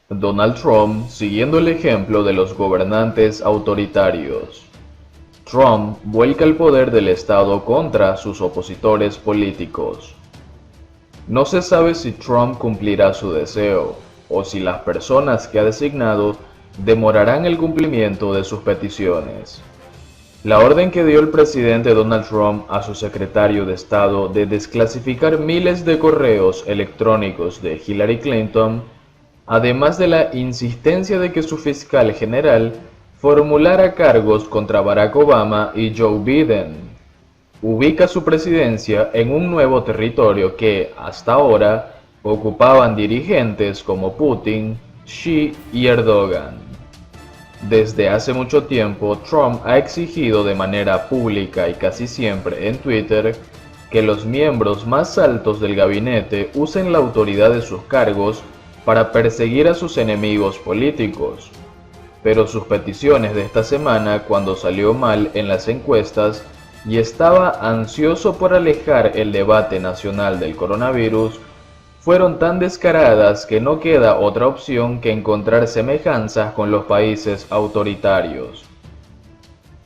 Donald Trump siguiendo el ejemplo de los gobernantes autoritarios. Trump vuelca el poder del Estado contra sus opositores políticos. No se sabe si Trump cumplirá su deseo, o si las personas que ha designado demorarán el cumplimiento de sus peticiones. La orden que dio el presidente Donald Trump a su secretario de Estado de desclasificar miles de correos electrónicos de Hillary Clinton, además de la insistencia de que su fiscal general formulara cargos contra Barack Obama y Joe Biden, ubica su presidencia en un nuevo territorio que, hasta ahora, ocupaban dirigentes como Putin, Xi y Erdogan. Desde hace mucho tiempo, Trump ha exigido de manera pública y casi siempre en Twitter que los miembros más altos del gabinete usen la autoridad de sus cargos para perseguir a sus enemigos políticos. Pero sus peticiones de esta semana, cuando salió mal en las encuestas y estaba ansioso por alejar el debate nacional del coronavirus, fueron tan descaradas que no queda otra opción que encontrar semejanzas con los países autoritarios.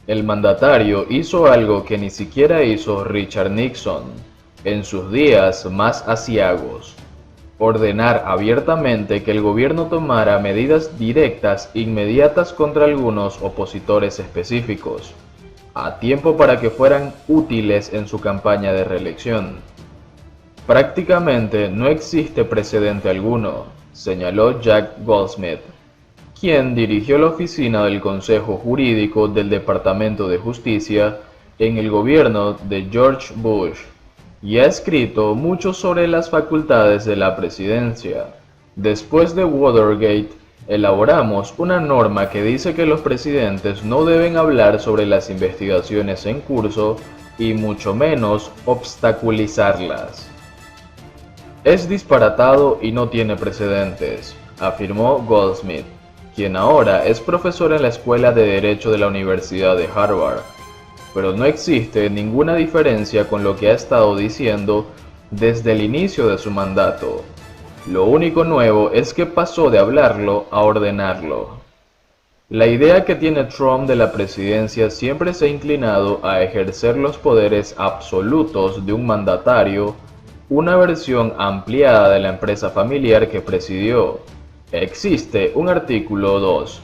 El mandatario hizo algo que ni siquiera hizo Richard Nixon en sus días más aciagos: ordenar abiertamente que el gobierno tomara medidas directas inmediatas contra algunos opositores específicos, a tiempo para que fueran útiles en su campaña de reelección. Prácticamente no existe precedente alguno, señaló Jack Goldsmith, quien dirigió la oficina del Consejo Jurídico del Departamento de Justicia en el gobierno de George Bush, y ha escrito mucho sobre las facultades de la presidencia. Después de Watergate, elaboramos una norma que dice que los presidentes no deben hablar sobre las investigaciones en curso y mucho menos obstaculizarlas. Es disparatado y no tiene precedentes, afirmó Goldsmith, quien ahora es profesor en la Escuela de Derecho de la Universidad de Harvard. Pero no existe ninguna diferencia con lo que ha estado diciendo desde el inicio de su mandato. Lo único nuevo es que pasó de hablarlo a ordenarlo. La idea que tiene Trump de la presidencia siempre se ha inclinado a ejercer los poderes absolutos de un mandatario, una versión ampliada de la empresa familiar que presidió. Existe un artículo 2.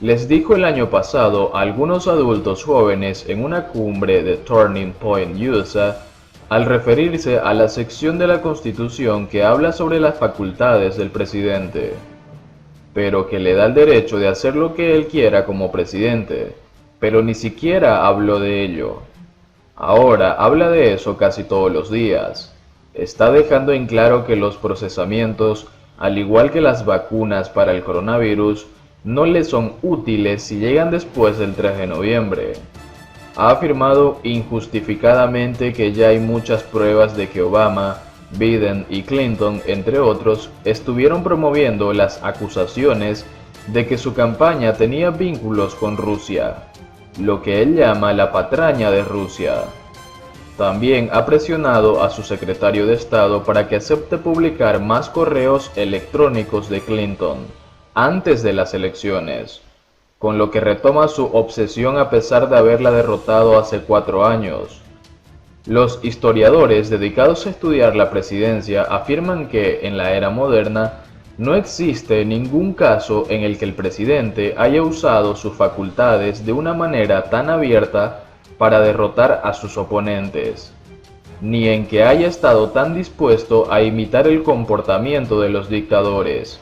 Les dijo el año pasado a algunos adultos jóvenes en una cumbre de Turning Point, USA, al referirse a la sección de la Constitución que habla sobre las facultades del presidente, pero que le da el derecho de hacer lo que él quiera como presidente, pero ni siquiera habló de ello. Ahora habla de eso casi todos los días. Está dejando en claro que los procesamientos, al igual que las vacunas para el coronavirus, no le son útiles si llegan después del 3 de noviembre. Ha afirmado injustificadamente que ya hay muchas pruebas de que Obama, Biden y Clinton, entre otros, estuvieron promoviendo las acusaciones de que su campaña tenía vínculos con Rusia, lo que él llama la patraña de Rusia. También ha presionado a su secretario de Estado para que acepte publicar más correos electrónicos de Clinton antes de las elecciones, con lo que retoma su obsesión a pesar de haberla derrotado hace 4 años. Los historiadores dedicados a estudiar la presidencia afirman que, en la era moderna, no existe ningún caso en el que el presidente haya usado sus facultades de una manera tan abierta para derrotar a sus oponentes, ni en que haya estado tan dispuesto a imitar el comportamiento de los dictadores.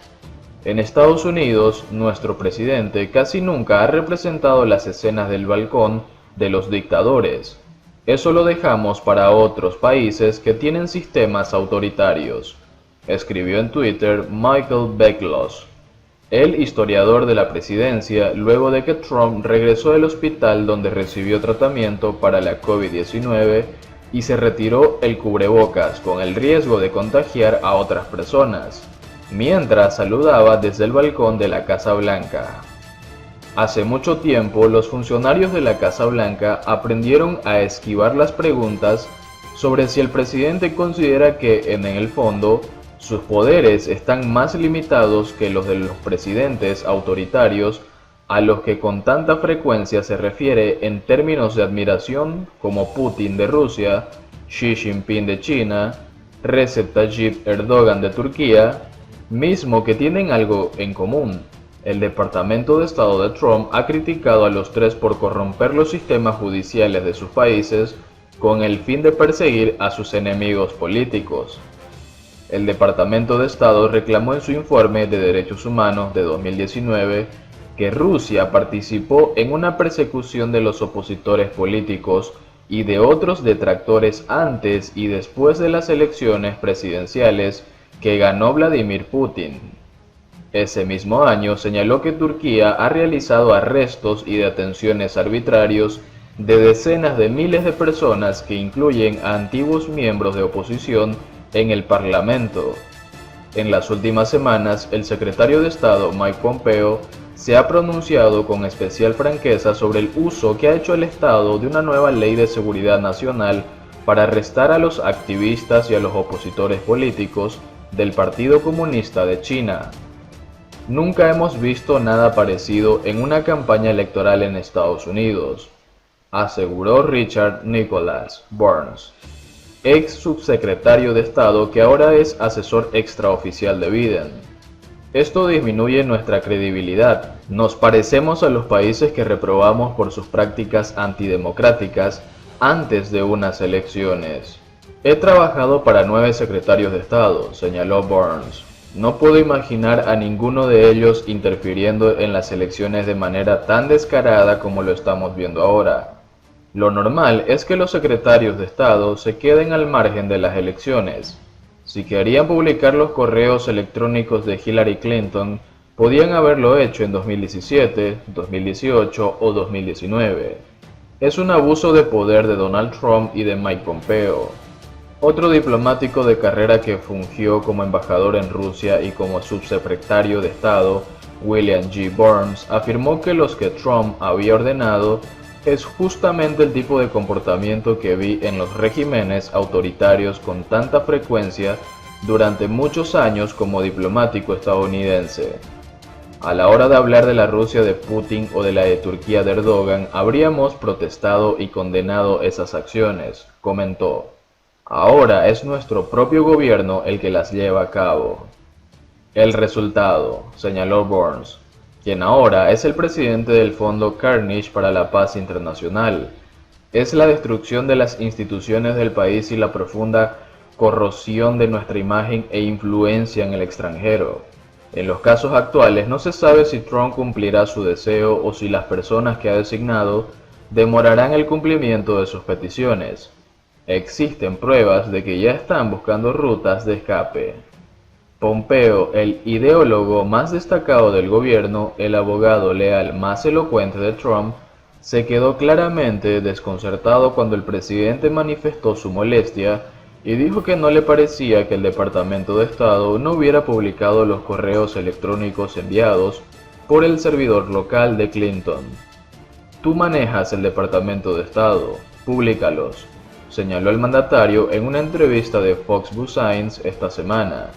En Estados Unidos, nuestro presidente casi nunca ha representado las escenas del balcón de los dictadores. Eso lo dejamos para otros países que tienen sistemas autoritarios, escribió en Twitter Michael Becklos, el historiador de la presidencia, luego de que Trump regresó del hospital donde recibió tratamiento para la COVID-19 y se retiró el cubrebocas con el riesgo de contagiar a otras personas, mientras saludaba desde el balcón de la Casa Blanca. Hace mucho tiempo, los funcionarios de la Casa Blanca aprendieron a esquivar las preguntas sobre si el presidente considera que, en el fondo, Sus poderes están más limitados que los de los presidentes autoritarios a los que con tanta frecuencia se refiere en términos de admiración, como Putin de Rusia, Xi Jinping de China, Recep Tayyip Erdogan de Turquía, mismo que tienen algo en común. El Departamento de Estado de Trump ha criticado a los tres por corromper los sistemas judiciales de sus países con el fin de perseguir a sus enemigos políticos. El Departamento de Estado reclamó en su informe de Derechos Humanos de 2019 que Rusia participó en una persecución de los opositores políticos y de otros detractores antes y después de las elecciones presidenciales que ganó Vladimir Putin. Ese mismo año señaló que Turquía ha realizado arrestos y detenciones arbitrarios de decenas de miles de personas que incluyen a antiguos miembros de oposición en el Parlamento. En las últimas semanas, el secretario de Estado Mike Pompeo se ha pronunciado con especial franqueza sobre el uso que ha hecho el Estado de una nueva ley de seguridad nacional para arrestar a los activistas y a los opositores políticos del Partido Comunista de China. Nunca hemos visto nada parecido en una campaña electoral en Estados Unidos, aseguró Richard Nicholas Burns, ex subsecretario de Estado que ahora es asesor extraoficial de Biden. Esto disminuye nuestra credibilidad. Nos parecemos a los países que reprobamos por sus prácticas antidemocráticas antes de unas elecciones. He trabajado para 9 secretarios de Estado, señaló Burns. No puedo imaginar a ninguno de ellos interfiriendo en las elecciones de manera tan descarada como lo estamos viendo ahora. Lo normal es que los secretarios de Estado se queden al margen de las elecciones. Si querían publicar los correos electrónicos de Hillary Clinton, podían haberlo hecho en 2017, 2018 o 2019. Es un abuso de poder de Donald Trump y de Mike Pompeo. Otro diplomático de carrera que fungió como embajador en Rusia y como subsecretario de Estado, William G. Burns, afirmó que los que Trump había ordenado es justamente el tipo de comportamiento que vi en los regímenes autoritarios con tanta frecuencia durante muchos años como diplomático estadounidense. A la hora de hablar de la Rusia de Putin o de la de Turquía de Erdogan, habríamos protestado y condenado esas acciones, comentó. Ahora es nuestro propio gobierno el que las lleva a cabo. El resultado, señaló Burns, quien ahora es el presidente del Fondo Carnegie para la Paz Internacional, es la destrucción de las instituciones del país y la profunda corrosión de nuestra imagen e influencia en el extranjero. En los casos actuales no se sabe si Trump cumplirá su deseo o si las personas que ha designado demorarán el cumplimiento de sus peticiones. Existen pruebas de que ya están buscando rutas de escape. Pompeo, el ideólogo más destacado del gobierno, el abogado leal más elocuente de Trump, se quedó claramente desconcertado cuando el presidente manifestó su molestia y dijo que no le parecía que el Departamento de Estado no hubiera publicado los correos electrónicos enviados por el servidor local de Clinton. Tú manejas el Departamento de Estado, públicalos, señaló el mandatario en una entrevista de Fox Business esta semana.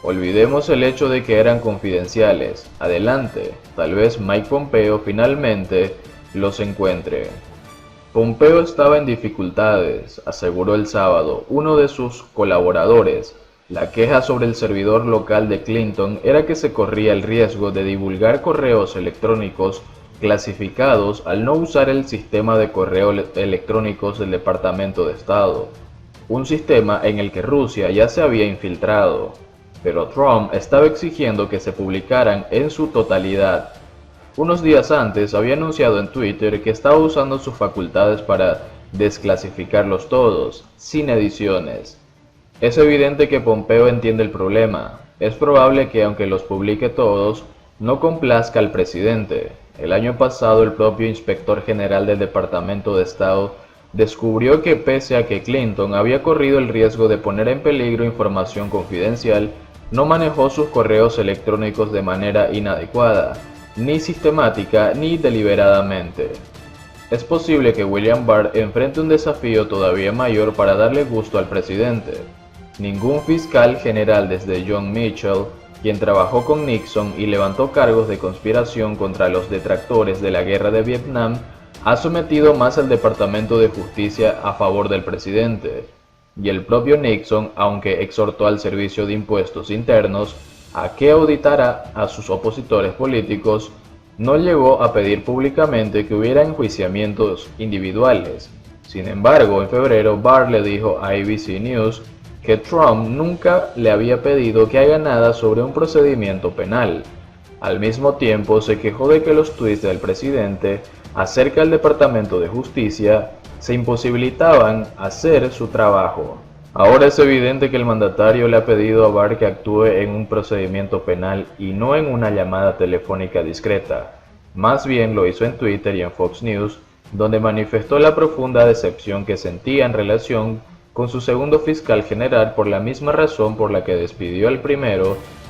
Olvidemos el hecho de que eran confidenciales. Adelante, tal vez Mike Pompeo finalmente los encuentre. Pompeo estaba en dificultades, aseguró el sábado uno de sus colaboradores. La queja sobre el servidor local de Clinton era que se corría el riesgo de divulgar correos electrónicos clasificados al no usar el sistema de correo electrónicos del Departamento de Estado, un sistema en el que Rusia ya se había infiltrado, pero Trump estaba exigiendo que se publicaran en su totalidad. Unos días antes había anunciado en Twitter que estaba usando sus facultades para desclasificarlos todos, sin ediciones. Es evidente que Pompeo entiende el problema. Es probable que aunque los publique todos, no complazca al presidente. El año pasado el propio inspector general del Departamento de Estado descubrió que pese a que Clinton había corrido el riesgo de poner en peligro información confidencial, no manejó sus correos electrónicos de manera inadecuada, ni sistemática ni deliberadamente. Es posible que William Barr enfrente un desafío todavía mayor para darle gusto al presidente. Ningún fiscal general desde John Mitchell, quien trabajó con Nixon y levantó cargos de conspiración contra los detractores de la guerra de Vietnam, ha sometido más al Departamento de Justicia a favor del presidente. Y el propio Nixon, aunque exhortó al Servicio de Impuestos Internos a que auditara a sus opositores políticos, no llegó a pedir públicamente que hubiera enjuiciamientos individuales. Sin embargo, en febrero, Barr le dijo a ABC News que Trump nunca le había pedido que haga nada sobre un procedimiento penal. Al mismo tiempo, se quejó de que los tweets del presidente acerca del Departamento de Justicia se imposibilitaban hacer su trabajo. Ahora es evidente que el mandatario le ha pedido a Barr que actúe en un procedimiento penal y no en una llamada telefónica discreta. Más bien lo hizo en Twitter y en Fox News, donde manifestó la profunda decepción que sentía en relación con su segundo fiscal general por la misma razón por la que despidió al primero